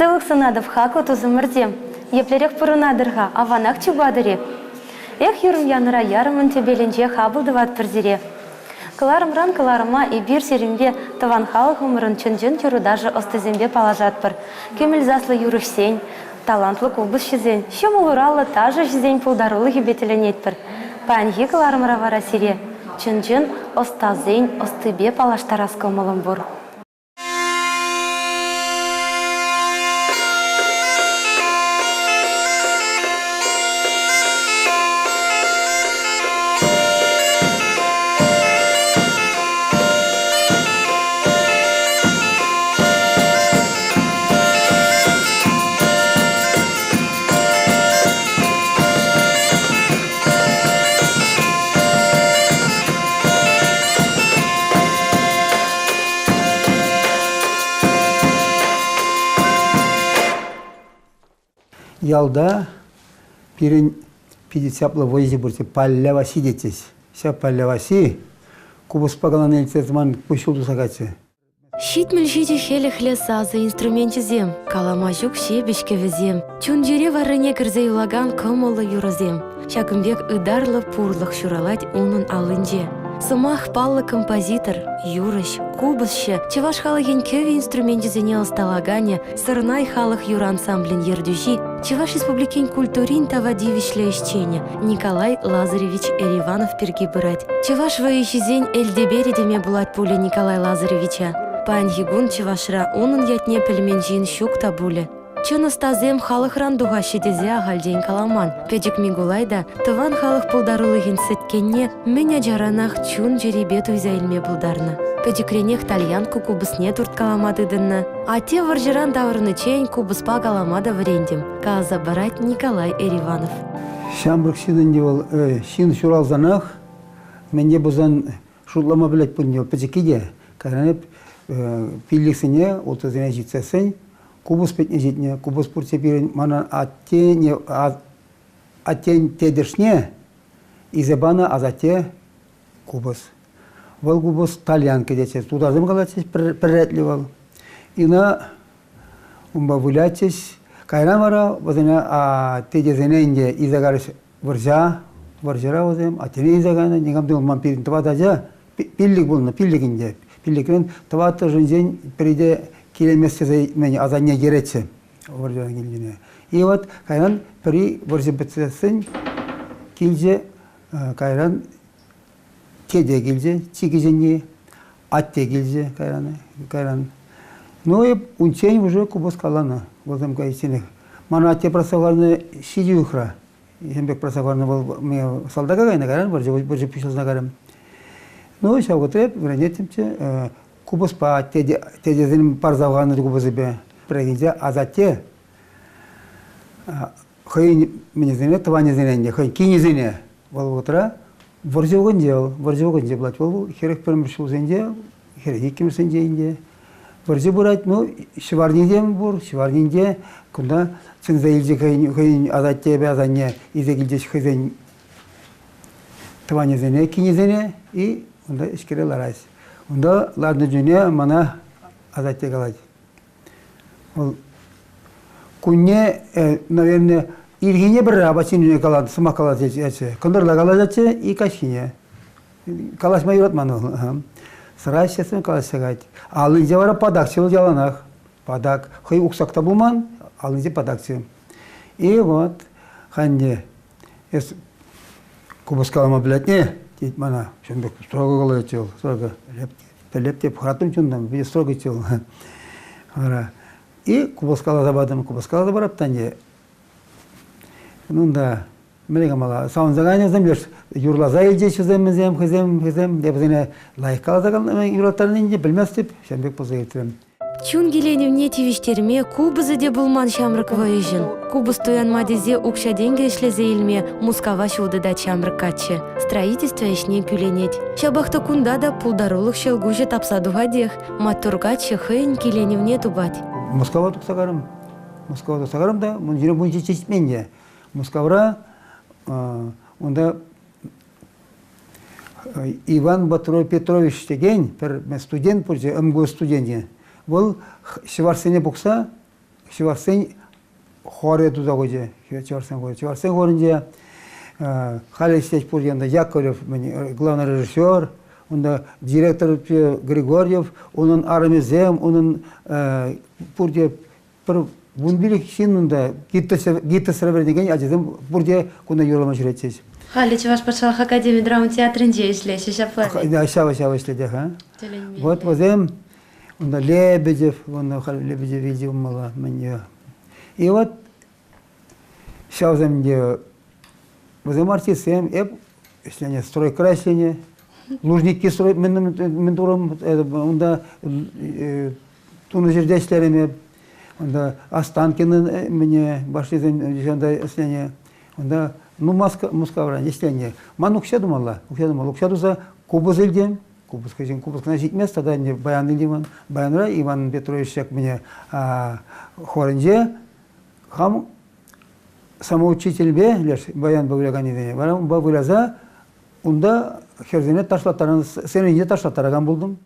Целых сынадов хаку тузымырдем. Еплерек пурунадырға, аванақ чубадыре. Эх, юрым яныра ярымын тебеленже хабылдыват пірзіре. Кыларымран кыларыма и бир серимбе таван халық умырын чын-чын даже остызембе палажатпыр. Кемел заслы юрышсен, талантлы кубыз шизен, шым улыралы тажы шизен пулдарулы хибетеленетпір. Панхи кыларымра вара сире, чын-чын остазен остыбе палаштарас кылмылым бур. Ялда пирин пидицяплы вози бурте палляваси детесь. Ся палляваси кубус пагалан эльцезман пущулду сагатсе. Щитмель жиде хелехле сазы инструменте зем, каламажук шебешке везем. Чунджере варыне кірзе юлаган кымылы юразем. Шакымбек ыдарлы пурлық шуралать унын алынже. Сымах паллы композитор, юрыш, кубысшы, чеваш халыген кеви инструменте зене осталагане, сырнай халық юр ансамблин ердюжи, Чеваш республикин культурин тавадивишле ищене Николай Лазаревич Эриванов перги бырать. Чеваш воищизень эльдебери деме булат пуле Николай Лазаревича. Пань хигун чевашра унын ятне пельменжин щук табуле. Чын остазем халық рандуға шедезе ағалден каламан. Педик Мигулайда тыван халық пулдарулығын сеткенне меня жаранах чун жеребет уйзайлме булдарны. Педикренех тальянку кубысне турт каламадыдынны. А те варжиран давырны чейн кубыспа каламада врендем. Каза барать Николай Эриванов. Шамбрык сиден девал, син шуралзанах, менде бузан шутлама білет бұлнел педикиде, каранеп пилликсіне, отызіне житсесен, кубус петне житне, кубус пуртепирен мана аттен тедершне, изебана азате кубус. Вал кубус тальянка дечес, тудазым калатес перетливал. Ина умба вылятес, кайран вара, возына тедезене инде изагарыш варжара возем, аттене изагана, негамды уман пирин таватажа, пиллик булна, пиллик инде. Пилликрен тавата жынзен переде келеместе мені азанне керетсе, варжара келдене. И вот кайран при варжа бітсесін келже, кайран теде келже, чигезенне, атте келже, кайран. Ну и унчень уже кубус калана, возем кайсенех. Мана атте просаварны шиди ухра. Ембек просаварны был мне солдага кайна кайран, варжа пишылзна карам. Ну и шаугатеп, вранетимче, кубус па тедезенім парзавғаны кубусы бе. Прегенде азатте, хай менезене, таванезене, хай кинезене, вал утра, варжавган дел, блать, вал херек перемершил зенде, херек екемерсенде инде. Варжи бурать, ну, шварнидем бур, шварнинде, куда цинзаилде хай азатте бе азанне, изегилдеш хайзен таванезене, кинезене, и онда ишкере ларайс. Онда ларны жүне мана азатте калать. Кунне, наверное, иргине бір абасин калады, сымақ калады әче. Күндірла калады әче, и кашкине. Калаш майрат ману. Сырай шесен калаш сагайт. Алынзе вара падакчыл жаланах. Падак. Хай уксакта булман, алынзе падакчы. И вот, ханде, кубус калама білет не? Тейт мана, шынбек строго калай чыл. Строго. Леп-теп, хратым чундам, бе строго чыл. И кубаскала забадым, кубаскала забараптанде. Ну да, мелега мала. Саунзагайны землеш, юрлаза елже чызем, хызем, деп зене лайыққала загал юраттарын инде білмес деп, шамбек болса ертірем. Чун геленевне тивиштерме кубызы де булман шамрык вайыжын. Кубыз туян мадезе укшаденге ишлезе илме, мускава шудыда чамрык катчы. Строительство ишне күленет. Шабахта кунда да пулдарулық шелгуже тапсадуға дех, маттургатчы хыйн геленевне тубать. Мускава туксагарым да, mun жире bunca çeşitmence. Muskavra, onda Иван Батрой Петрович деген, студент, МГУ студенті. Бұл шварсене бұқса, Чувашстан хоре туда годе, Чувашстан хорынде Халистеч Пурьянда Яковлев, главный режиссер, он директор Григорьев, он армизем, он Пурье Бунбилик Синнда Гита Срабердеген, а затем Пурье куда юрламаш ретсеч. Хали Чуваш Патшалых Академии драм театрынде ишлеши шапали. Да, шава ишледе, ха. Вот возем, он Лебедев, он Лебедев видел мало мне. И вот сейчас где возем артистам, если они строят красение, лужники строят ментуром, он да тунажердящими, он да Останкины мне башли за если они, он да ну Москва, если они, ман укша думала, укша за Кубас эльдем, Кубас на жить место, да не Баян эльдем, Баянра Иван Петрович как мне хоренже, хам самоучитель бе, лишь Баян Бавлягани, барам Бавляза, унда херзене ташлаттаран, сененде ташлаттараган булдым.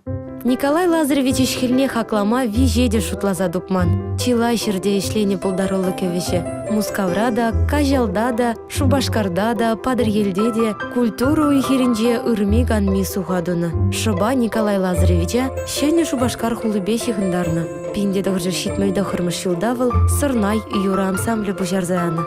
Николай Лазаревич ишхилне хаклама вижеде шутлаза дупман. Чилай шерде ишлени пулдарылы кевеше. Мускаврада, Кажалдада, Шубашкардада, Падырелдеде, культуру ихиринже ырми ганми сухадуна. Шоба Николай Лазаревича шене Шубашкар хулыбе шихындарна. Пинде дохржы шитмей дохрмыш юлдавыл, сырнай юра ансамбле бужарзаяна.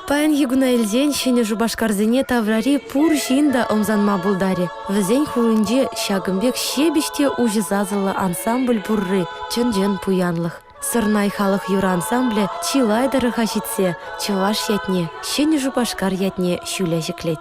Паян егуна эльзен шене Жубашкарзене таврари пур жинда омзанма булдари. Візен хулынже Шагымбек шебеште ужы зазылы ансамбль бурры, чын-жын пуянлых. Сырнай халық юра ансамбле чилайдары хашитсе, чываш ятне, шене Жубашкар ятне шуля жеклеть.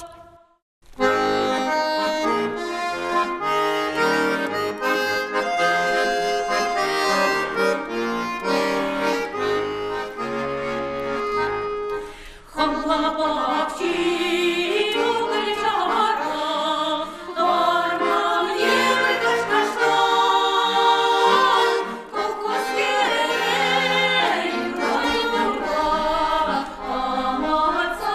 Амаца,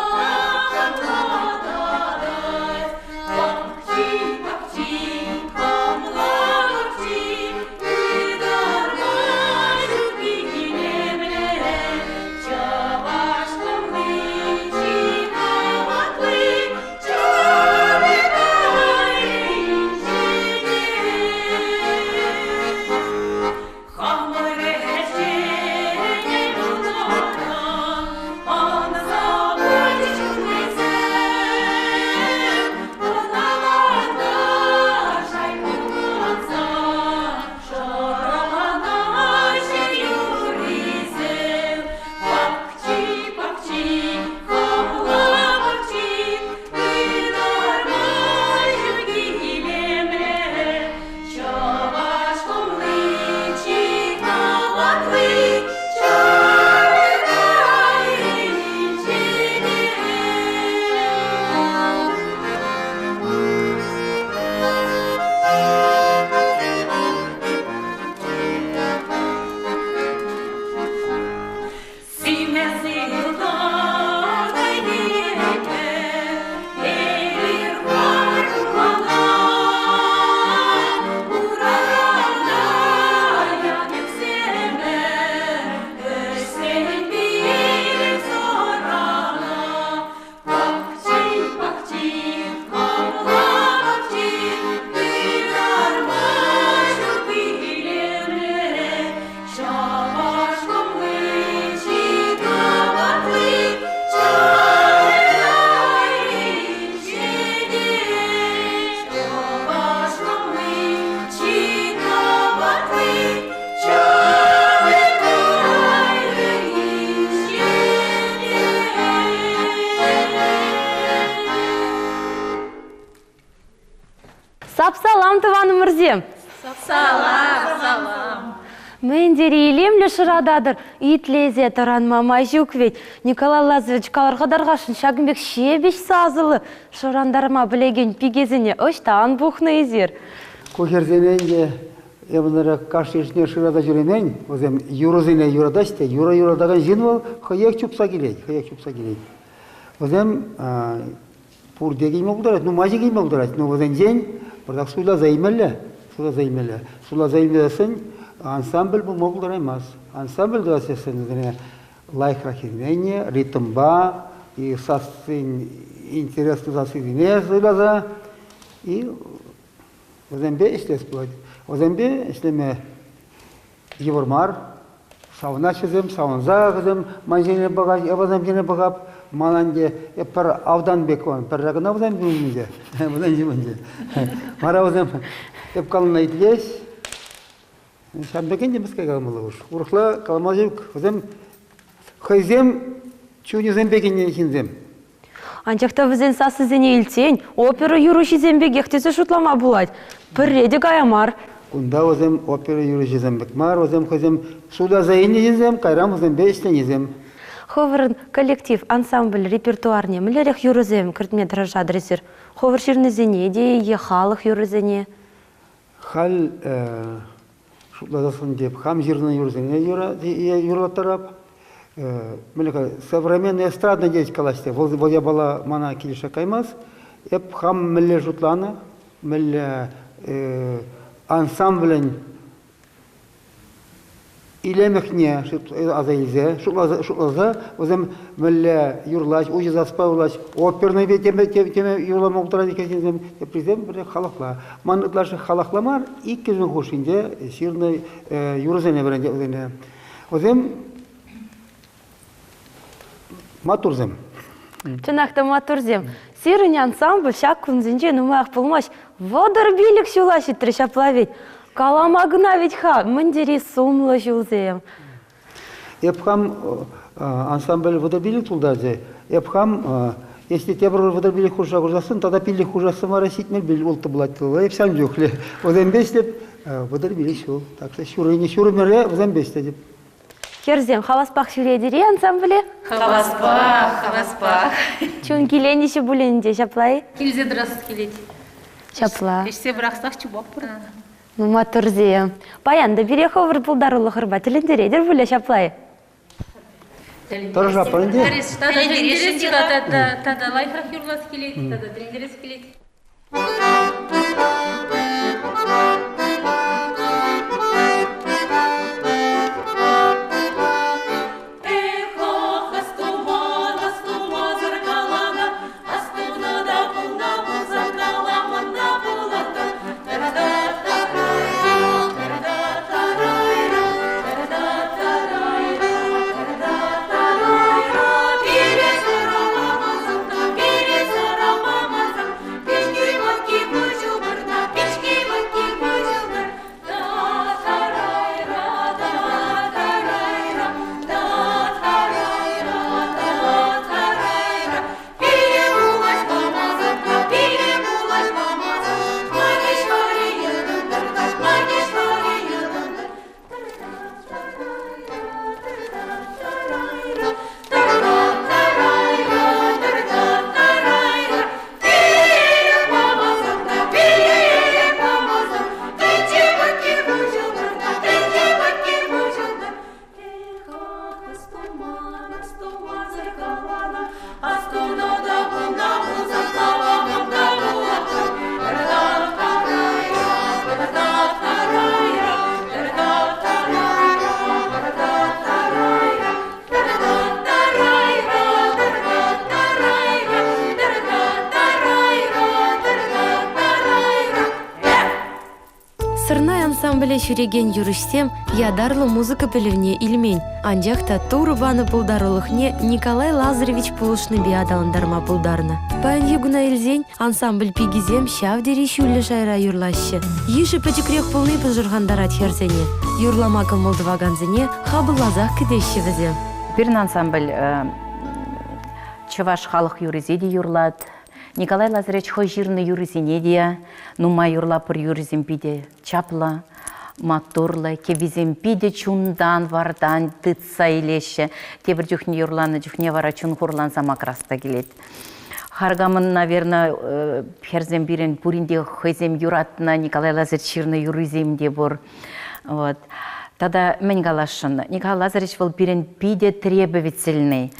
Салам, тываны мырзем. Салам. Мен дерейлемлі шырададыр. Итлезе таран мама жүк ведь. Николай Лазович каларғадарғашын шагынбек шебеш сазылы. Шырандарыма білеген пигезіне ұштан бұхны езер. Көхерзенен Эвнера кашешне шырада жүренен, өзем юрозене юрадаште, юрадаган жин бол, хаяк чупса келейд. Өзем пур дегейме болдарат, ну мажи гейме болдарат, ну өзен жен, бардак сула займелле. Сула займелесен, ансамбль бұл болдараймаз. Ансамбль дасесен, лайхра хирнене, ритмба, и сасын интересный засыдине зылаза, и өзембе иштес болады. Озембе ишлеме евормар, сауна чызым, саунза кызым, манжене багаж, евоземжене багап, маланде, пар авдан бекон, пар рагына озем бүгінде, бұдан жемінде. Мара озем, калына итлес, шамбекен демеске калмалы уж. Урхла калмазюк, озем, хайзем, чуни зембекенне хинзем. Анчақта візен сасызене илтен, опера юруши зембек ектесі шутлама булать. Пірреде гаямар. Кунда озем опера юруши зембек мар, озем хайзем суда заине жезем, кайрам озем бештен жезем. Ховырын коллектив, ансамбль, репертуарне, мілерек юрызем кіртме дражадресер. Ховыр ширнезене, де халық юрызене. Хал шутлазасын деп, хам жирны юрызене юрлаттарап. Современная эстрадная деятельность каласте. Вот я была мана килиша каймас. Эп хам милле жутланы, милле ансамблен илемехне азайлзе, шутлаза, озем милле юрлач, уйы заспаулач, оперный теме юрламы ултырады кесензем, призем бір халақла. Манытлашы халақламар, иккізін хошинде, сирны юрызене бірінде. Озем матурзем. Чынақта матурзем. Сирын ансамбль шак күнзінже нумақ пылмаш. Водыр билік шулашы трещаплавет. Каламагына ведь ха, мындери сумлы жулзем. Эпхам ансамбль водыр билік тулдазе. Эпхам, если те бір водыр билік хужа хужасын, тогда билік хужасы мара ситмел билік олты бұлаттылы. Эпсам жоқле. Оден бестеп, водыр билік шул. Так что шурымере, оден бестеп. Керзем, халаспақ шүредері ансамбле? Халаспақ. Чун келендеші бүленде шаплай? Келзе дұрас келеді. Шапла. Ешсе бірақсақ чубақ бұрды. Ну, матурзем. Баянда бере ховыр пулдарулы қырба тіліндередер бүле шаплай? Тоже шапанде? Тада дендерес келеді, тада лайфрах юрлас келеді, тада дендерес келеді. Сырнай ансамбле шүреген юрышсем, ядарлы музыка білівне илмень. Анжақта турубаны бұлдарылықне Николай Лазаревич Пулышны биадалындарма бұлдарына. Паян егуна елзен ансамбль пигизем шавдері шүлі жайра юрлашы. Еші пәчікрек пылны пызырғандарат херзене. Юрламакы молдываганзене хабылазақ кідеші візем. Бірін ансамбль Чуваш халық юризеде юрлад, Николай Лазаревич хой жирный юрисене де, ну майорла пыр юризем пиде чапла, моторла, кевизем пиде чундан вардан тытса илеше, тебір жүхне юрланы жүхне вара чун хурлан самакраста келет. Харгамын, наверное, перзем бирен буринде хызем юратна Николай Лазаревич жирный юризем де бур. Вот. Тогда мен галашын. Николай Лазаревич был бирен пиде требовательный,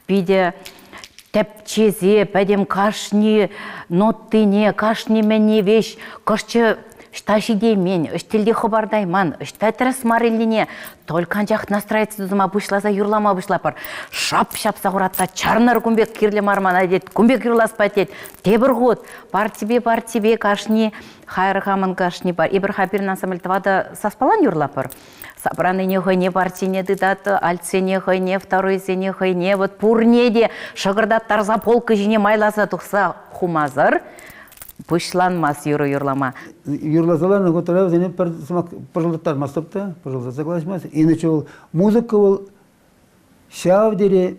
пиде тепчезе, пәдем кашни ноттыне, кашни мәне веш, кашчы шташиде мен, үштілде хабардайман, үшті трасмарыліне, только анжақ настроиться дұзыма бұшласа, юрлама бұшлапар. Шап-шап сағыратта, чарнар күмбек кирлі мармана дед, күмбек юрласпат дед, тебір ғод, бар тебе, кашни, хайрғамын кашни бар. Ибір хабирін ансамылтывада саспалан юрлапар. Сабраны не хойне, партине дыдаты, альцене хойне, второйсене хойне, вот пурнеде, шағырдаттар за полкы жіне майласа тұқса хумазыр, бұшланмас юрлама. Юрласаларны көтірәу, зәне пожалдаттар мастыпты, пожалуйста, согласмас. Иначе ол музыка ол шау дере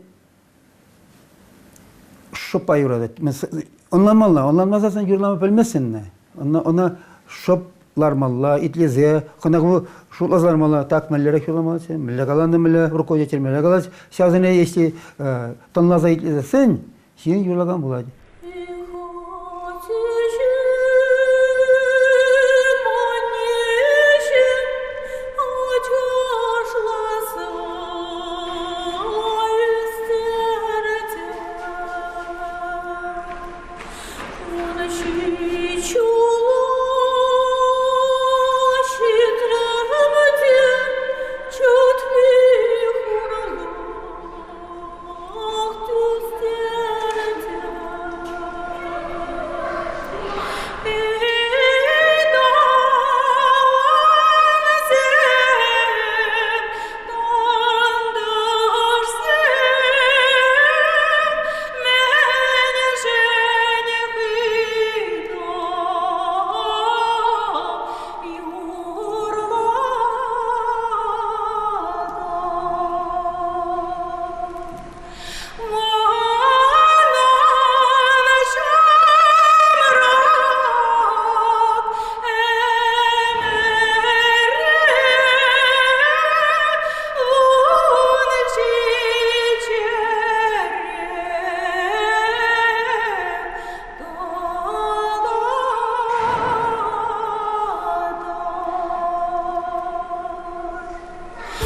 шопа юрады. Онламазасын юрлама білмесін. Она шоплармалла, итлезе, қонағылы шутлазлармалла, так мәллерек юрламаласы, мәлле қаланды мәлле, руководитель мәлле қаласы. Шау зәне есте тонлаза итлезесін, сен юрлаган болады.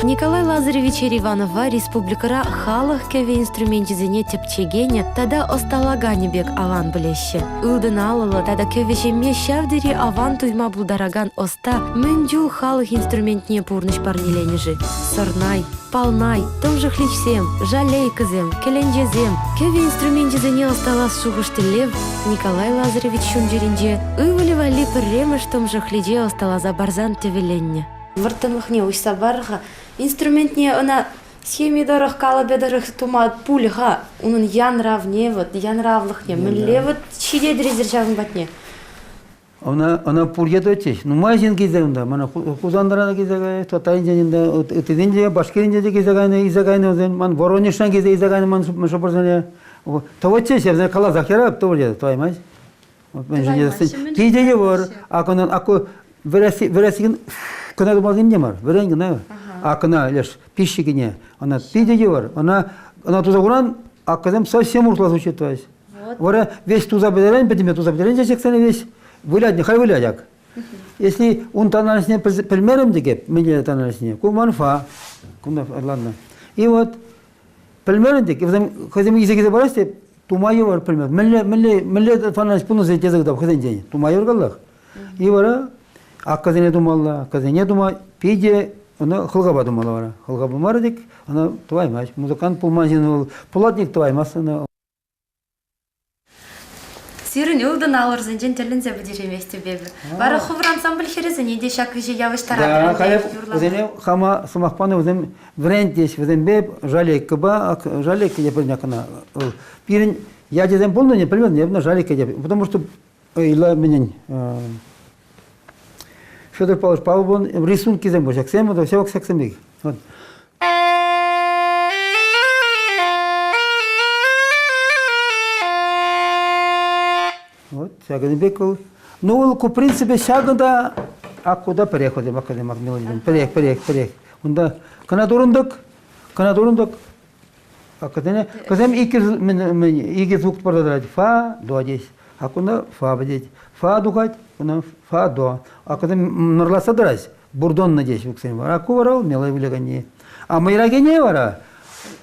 Николай Лазаревич Ериванова республикара халық кеве инструментизене тепчегене, тада осталагане бек аван білеші. Үлдін алылы, тада кевешеме шавдери аван туйма блудараган оста мүнджул халық инструментне пурныш парнеленежі. Сорнай, палнай, томжы хличсем, жалей кызем, келенжезем. Кеве инструментизене осталас шуғыштылев, Николай Лазаревич шунжеринже, ывылевали пірремыш томжы хлиже осталаза барзан тевеленне. Вартынлықне ұйса барға, инструментне она схемидорых калабедорых тума пульга, унын ян равне, вот ян равлықне, мүлле вот чиде дрезержавын батне. Она пульге дойчеш, ну майзин кезегінде, мана Кузандарана кезеге, Татайын женінде, Теденде, Башкиринде кезегайны, Изагайны өзен, ман Воронежтан кезе Изагайны, ман шопырзане, тавачеш, я кала захерап, то вроде, твой майз. Пидеге var, ако вересиген кына думазын не бар, веренген не, акына лишь пищигине, она пидеге var, она туза уран, аказем совсем уртла звучит, то есть. Вора весь туза бедерен, пятиме туза бедерен, жесексene весь вылядне, хай выляяк. Если он тональсне примером деге, мне тональсне, куманфа, ладно. И вот примером деге, хотим языки забрасти, тумайо var пример. Милле тональс пуну зетезек дав, хотим день. Тумайо галлах. И вора акказене думалла, акказене дума, пиде, она хылгаба думала вора. Хылгаба мардик, она твой мать, музыкант пулмазин, плотник твой масса. Сирен үлдін алыр зінжен тілінзе бідереместі бебі. Бары хувыр ансамбль херезіне де шак же явыштара. Да, хайып, өзіне хама сумақпаны өзім врендеш, өзім беб, жалек кыба, жалек кеде бірнякына. Пирин, я дезем полно не примерно, я жалек кеде. Потому что ила менен Федор Павлович Павлович рисунки зем божак, всем это все как семик. Вот. шагын бекл. Ну, ол, в принципе, шагында, а куда переходим, академик мелодия, перех. Онда, канадурындык, академия, казем ики звук продать, фа, до здесь, а куда фа بدеть, фа духать, куда фа, до, а когда нарласа драть, бурдон надеюсь, вуксен, а куварал, мелой вылегание. А майрагене вара,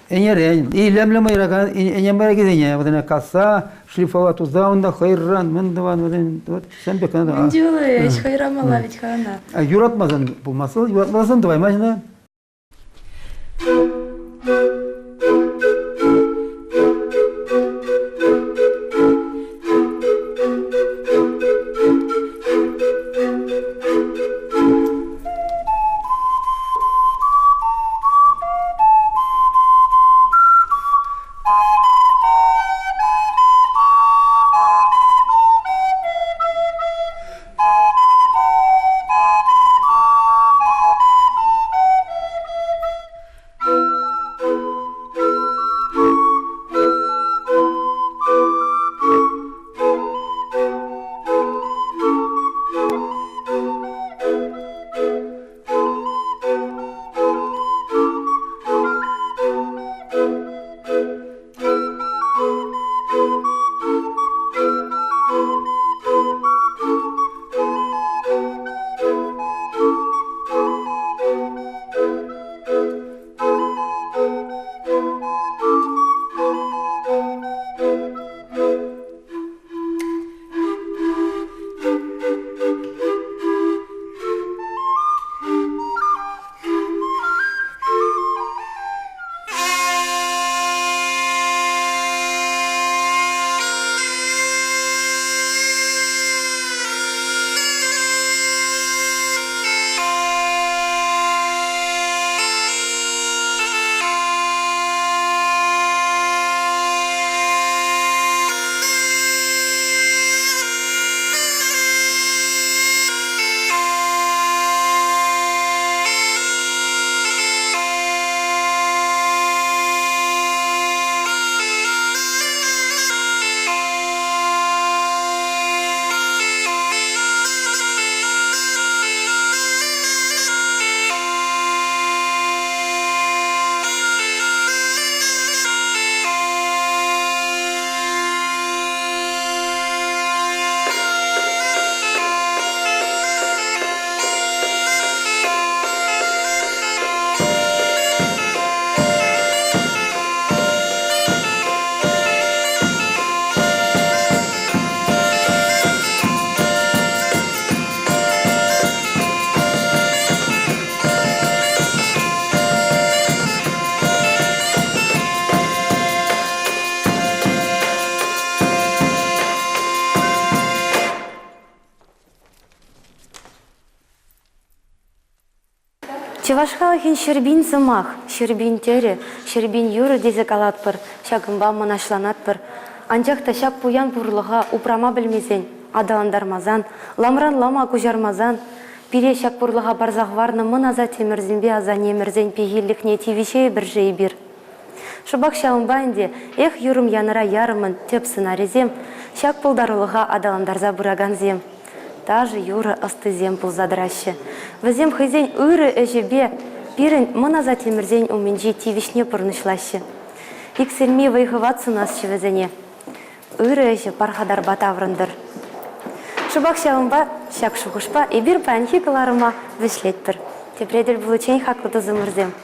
энерен, и лемлем майраган, и майрагене, вот она коса, шлифовать туда, он да хайран, мендаван, вот, сам бекан. Делаешь, хайрамала ведь хана. А юрат мазан, булмасыл, юрат мазан, давай, мазина. Чевашхалахин щербин сымах, щербин тере, щербин юры дезе калатпыр, шагымба манашланатпыр. Анчакта шак пуян пурлыға упрама білмезен, адаландармазан, ламран лама кужармазан, пире шак пурлыға барзағварны мыназа темірзінбе аза немірзен пегелікне тивишей бір жей бір. Шыбак шалымбайынде, эх юрым яныра ярымын, теп сынарезем, шак пулдарылыға адаландарза бураганзем. Даже юры ыстызем пулзадырашы. Візем хызен үрі әжебе, пирін мыназа темірзен уменжи тивишне пұрнышлашы. Иксерме вайхыватсы насшы візене. Үрі әжі пархадар батаврындыр. Шыбак шалымба, шак шуғышпа, и бір пәнхи кыларыма вішлетпір. Тепредер бұлычен хақлыды зымырзем.